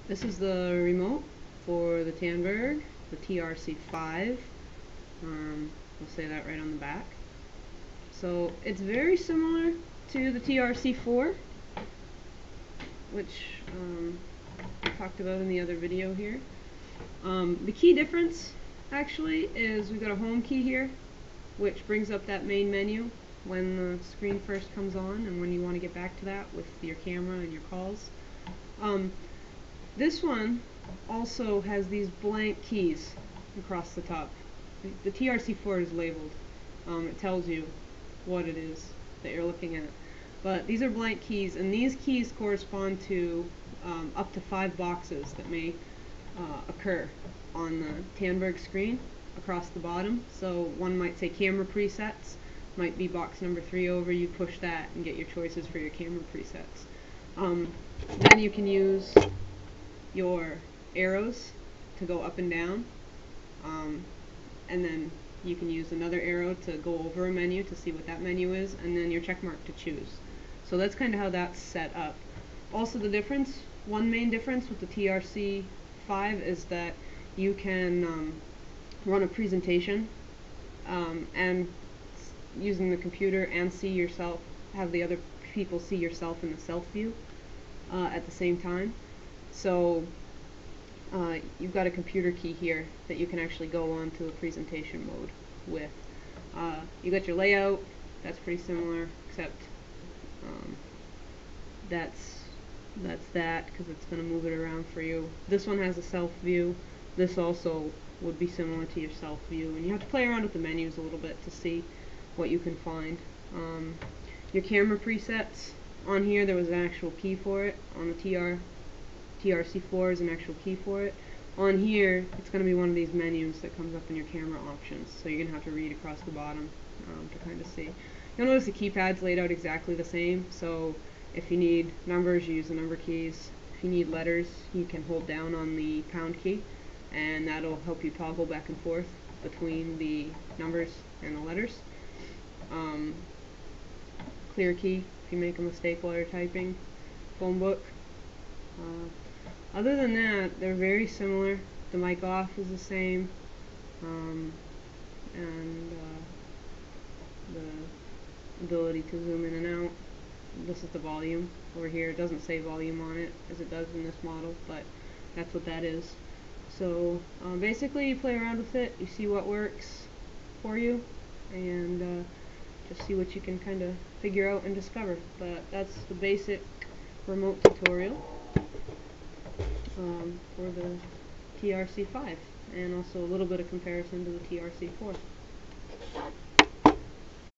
This is the remote for the Tandberg, the TRC 5. We'll say that right on the back. So it's very similar to the TRC 4, which I talked about in the other video here. The key difference actually is we've got a home key here, which brings up that main menu when the screen first comes on and when you want to get back to that with your camera and your calls. This one also has these blank keys across the top. The TRC4 is labeled. It tells you what it is that you're looking at. But these are blank keys, and these keys correspond to up to 5 boxes that may occur on the Tandberg screen across the bottom. So one might say camera presets, might be box number 3 over. You push that and get your choices for your camera presets. Then you can use your arrows to go up and down, and then you can use another arrow to go over a menu to see what that menu is, and then your check mark to choose. So that's kind of how that's set up. Also, the difference, one main difference with the TRC 5 is that you can run a presentation and using the computer and see yourself, have the other people see yourself in the self view at the same time. So you've got a computer key here that you can actually go on to the presentation mode with. You got your layout, that's pretty similar, except that's that because it's going to move it around for you. This one has a self view. This also would be similar to your self view, and you have to play around with the menus a little bit to see what you can find. Your camera presets, on here there was an actual key for it. On the TRC4 is an actual key for it. On here, it's going to be one of these menus that comes up in your camera options, so you're going to have to read across the bottom to kind of see. You'll notice the keypad's laid out exactly the same, so if you need numbers, you use the number keys. If you need letters, you can hold down on the pound key, and that'll help you toggle back and forth between the numbers and the letters. Clear key if you make a mistake while you're typing. Phone book. Other than that, they're very similar. The mic off is the same, and the ability to zoom in and out. This is the volume over here. It doesn't say volume on it as it does in this model, but that's what that is. So basically you play around with it, you see what works for you, and just see what you can kind of figure out and discover. But that's the basic remote tutorial for the TRC 5, and also a little bit of comparison to the TRC 4.